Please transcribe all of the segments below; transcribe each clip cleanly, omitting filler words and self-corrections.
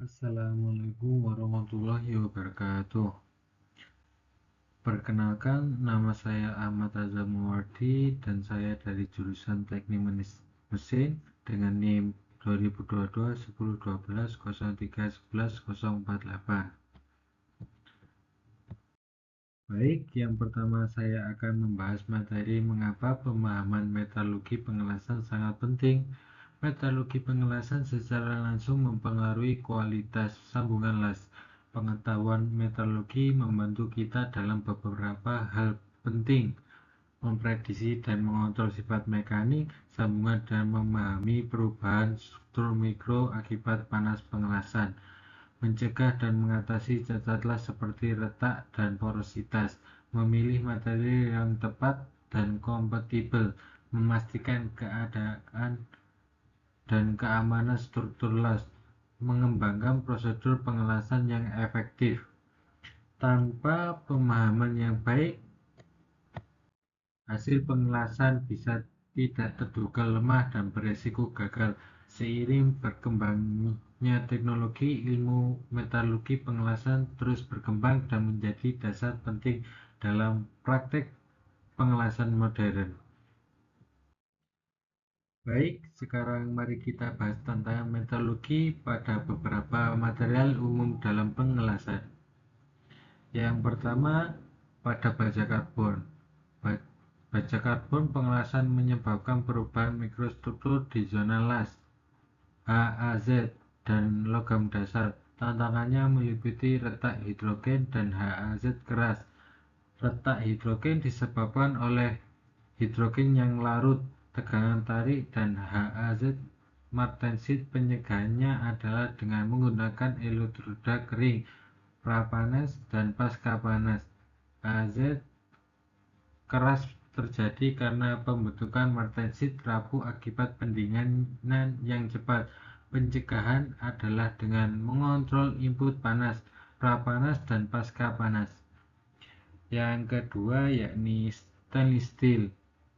Assalamualaikum warahmatullahi wabarakatuh. Perkenalkan, nama saya Ahmad Azhar Muwardi dan saya dari jurusan Teknik Mesin dengan NIM 2022 10 12 03 11 048. Baik, yang pertama saya akan membahas materi mengapa pemahaman metalurgi pengelasan sangat penting. Metalurgi pengelasan secara langsung mempengaruhi kualitas sambungan las. Pengetahuan metalurgi membantu kita dalam beberapa hal penting, memprediksi dan mengontrol sifat mekanik sambungan dan memahami perubahan struktur mikro akibat panas pengelasan, mencegah dan mengatasi cacat las seperti retak dan porositas, memilih materi yang tepat dan kompatibel, memastikan keadaan dan keamanan struktur las, mengembangkan prosedur pengelasan yang efektif. Tanpa pemahaman yang baik, hasil pengelasan bisa tidak terduga lemah dan beresiko gagal. Seiring berkembangnya teknologi, ilmu metalurgi pengelasan terus berkembang dan menjadi dasar penting dalam praktek pengelasan modern. Baik, sekarang mari kita bahas tentang metalurgi pada beberapa material umum dalam pengelasan. Yang pertama, pada baja karbon. Baja karbon pengelasan menyebabkan perubahan mikrostruktur di zona las, HAZ, dan logam dasar. Tantangannya meliputi retak hidrogen dan HAZ keras. Retak hidrogen disebabkan oleh hidrogen yang larut, tegangan tarik, dan HAZ martensit. Pencegahannya adalah dengan menggunakan elektroda kering, prapanas, dan pasca panas. HAZ keras terjadi karena pembentukan martensit rapuh akibat pendinginan yang cepat. Pencegahan adalah dengan mengontrol input panas, prapanas, dan pasca panas. Yang kedua yakni stainless steel.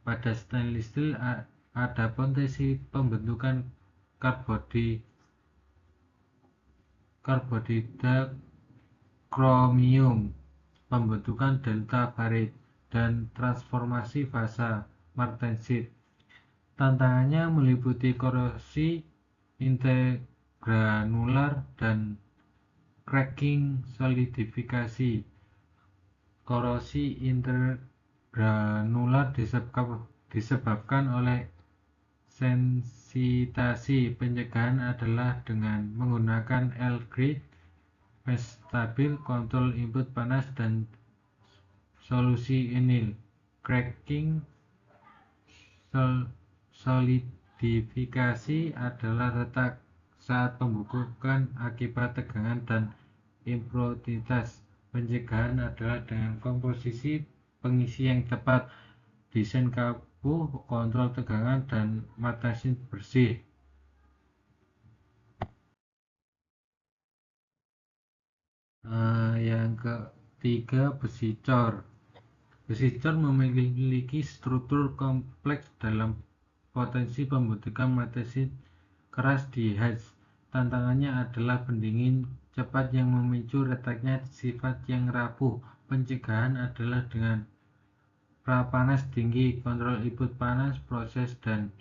Pada stainless steel ada potensi pembentukan karbonida kromium, pembentukan delta barit, dan transformasi fasa martensit. Tantangannya meliputi korosi intergranular dan cracking solidifikasi. Korosi intergranular disebabkan oleh sensitasi. Pencegahan adalah dengan menggunakan L-grade mesh stabil, kontrol input panas, dan solusi enil. Cracking solidifikasi adalah retak saat pembukukan akibat tegangan dan impuritas. Pencegahan adalah dengan komposisi pengisi yang tepat, desain kapuh, kontrol tegangan, dan martensit bersih. Yang ketiga, besi cor. Besi cor memiliki struktur kompleks dalam potensi pembentukan martensit keras di HAZ. Tantangannya adalah pendingin cepat yang memicu retaknya sifat yang rapuh. Pencegahan adalah dengan prapanas tinggi, kontrol input panas, proses dan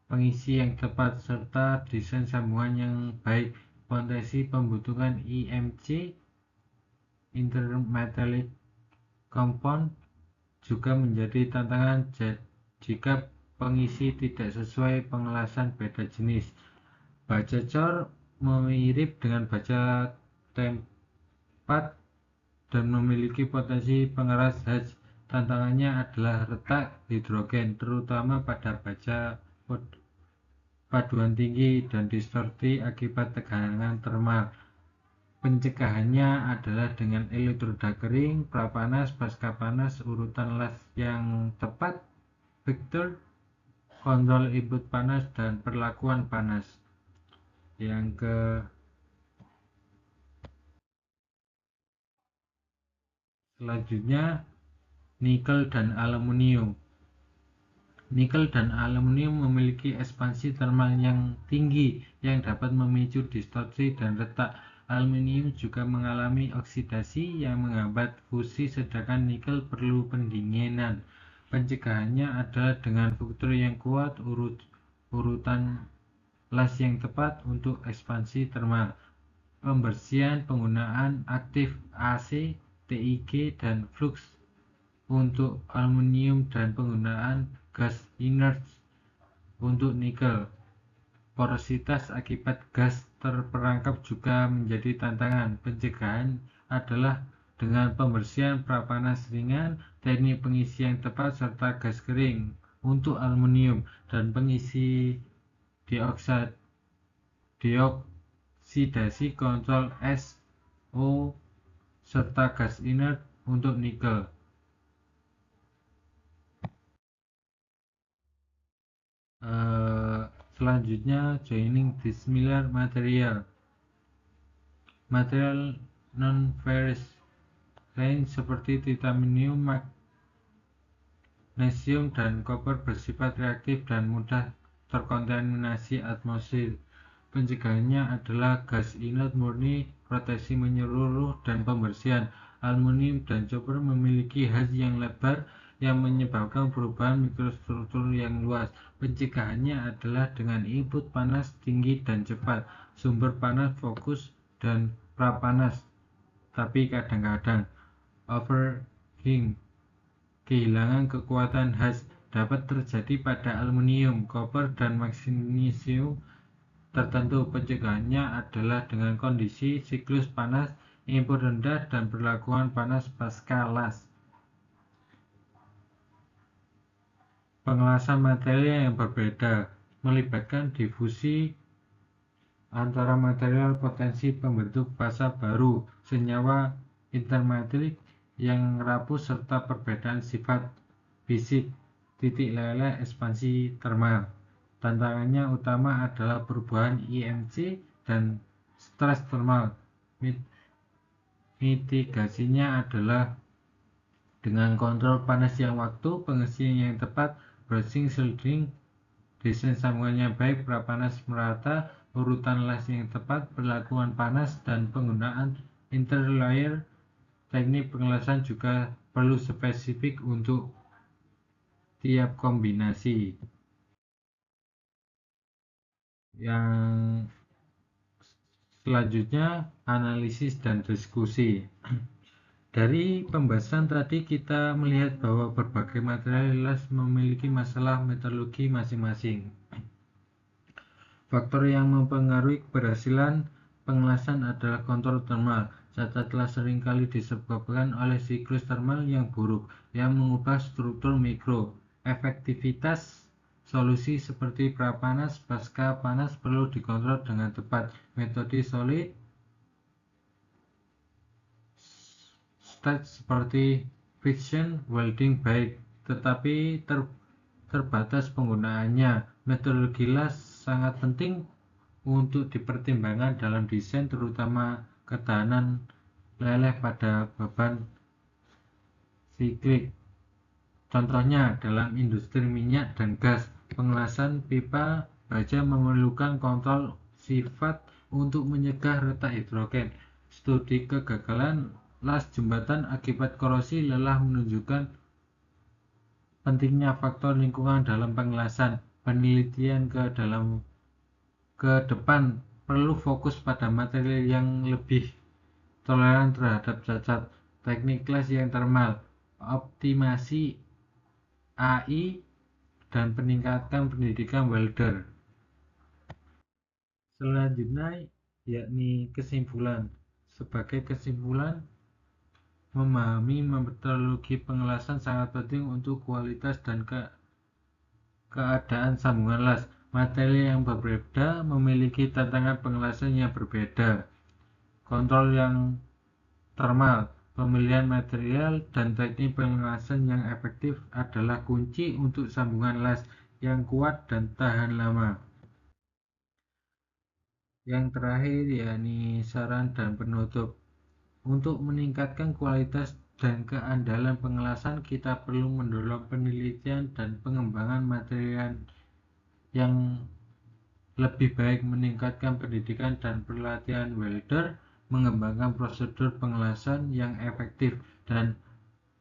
pengisi yang tepat, serta desain sambungan yang baik. Potensi pembentukan IMC intermetallic compound juga menjadi tantangan jika pengisi tidak sesuai pengelasan beda jenis. Baja cor mirip dengan baja tempat dan memiliki potensi pengeras HAZ. Tantangannya adalah retak hidrogen, terutama pada baja paduan tinggi, dan distorsi akibat tekanan termal. Pencegahannya adalah dengan elektroda kering, prapanas, pasca panas, urutan las yang tepat, vektor, kontrol input panas, dan perlakuan panas. Yang selanjutnya, nikel dan aluminium. Nikel dan aluminium memiliki ekspansi termal yang tinggi yang dapat memicu distorsi dan retak. Aluminium juga mengalami oksidasi yang menghambat fusi, sedangkan nikel perlu pendinginan. Pencegahannya adalah dengan struktur yang kuat, urutan las yang tepat untuk ekspansi termal, pembersihan, penggunaan aktif AC, TIG, dan flux untuk aluminium, dan penggunaan gas inert untuk nikel. Porositas akibat gas terperangkap juga menjadi tantangan. Pencegahan adalah dengan pembersihan prapanas ringan, teknik pengisi yang tepat, serta gas kering untuk aluminium dan pengisi dioksidasi kontrol SO, serta gas inert untuk nikel. Selanjutnya, joining dissimilar material. Material non-ferrous lain seperti titanium, magnesium, dan koper bersifat reaktif dan mudah terkontaminasi atmosfer. Pencegahannya adalah gas inert murni, proteksi menyeluruh, dan pembersihan. Aluminium dan koper memiliki haz yang lebar yang menyebabkan perubahan mikrostruktur yang luas. Pencegahannya adalah dengan input panas tinggi dan cepat, sumber panas fokus, dan prapanas. Tapi kadang-kadang overheating, kehilangan kekuatan haz, dapat terjadi pada aluminium, koper, dan magnesium tertentu. Pencegahannya adalah dengan kondisi siklus panas, input rendah, dan perlakuan panas pasca las. Pengelasan material yang berbeda melibatkan difusi antara material, potensi pembentuk fasa baru, senyawa intermetalik yang rapuh, serta perbedaan sifat fisik titik leleh ekspansi termal. Tantangannya utama adalah perubahan IMC dan stres termal. Mitigasinya adalah dengan kontrol panas yang waktu, pengisian yang tepat, brushing, shielding, desain sambungan yang baik, prapanas merata, urutan las yang tepat, perlakuan panas, dan penggunaan interlayer. Teknik pengelasan juga perlu spesifik untuk tiap kombinasi. Yang selanjutnya, analisis dan diskusi. Dari pembahasan tadi kita melihat bahwa berbagai material las memiliki masalah metalurgi masing-masing. Faktor yang mempengaruhi keberhasilan pengelasan adalah kontrol termal. Catatlah seringkali disebabkan oleh siklus termal yang buruk yang mengubah struktur mikro. Efektivitas solusi seperti prapanas pasca panas perlu dikontrol dengan tepat. Metode solid state seperti friction welding baik, tetapi terbatas penggunaannya. Metodologi las sangat penting untuk dipertimbangkan dalam desain, terutama ketahanan leleh pada beban siklik. Contohnya dalam industri minyak dan gas, pengelasan pipa baja memerlukan kontrol sifat untuk mencegah retak hidrogen. Studi kegagalan las jembatan akibat korosi lelah menunjukkan pentingnya faktor lingkungan dalam pengelasan. Penelitian ke depan perlu fokus pada material yang lebih toleran terhadap cacat, teknik las yang termal, optimasi AI, dan peningkatan pendidikan welder. Selanjutnya yakni kesimpulan. Sebagai kesimpulan, memahami metodologi pengelasan sangat penting untuk kualitas dan keadaan sambungan las. Materi yang berbeda memiliki tantangan pengelasan yang berbeda. Kontrol yang termal, pemilihan material, dan teknik pengelasan yang efektif adalah kunci untuk sambungan las yang kuat dan tahan lama. Yang terakhir yakni saran dan penutup. Untuk meningkatkan kualitas dan keandalan pengelasan, kita perlu mendorong penelitian dan pengembangan material yang lebih baik, meningkatkan pendidikan dan pelatihan welder, mengembangkan prosedur pengelasan yang efektif, dan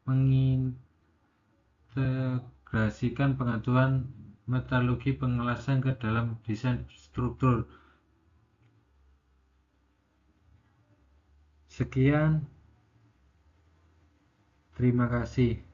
mengintegrasikan pengetahuan metalurgi pengelasan ke dalam desain struktur. Sekian, terima kasih.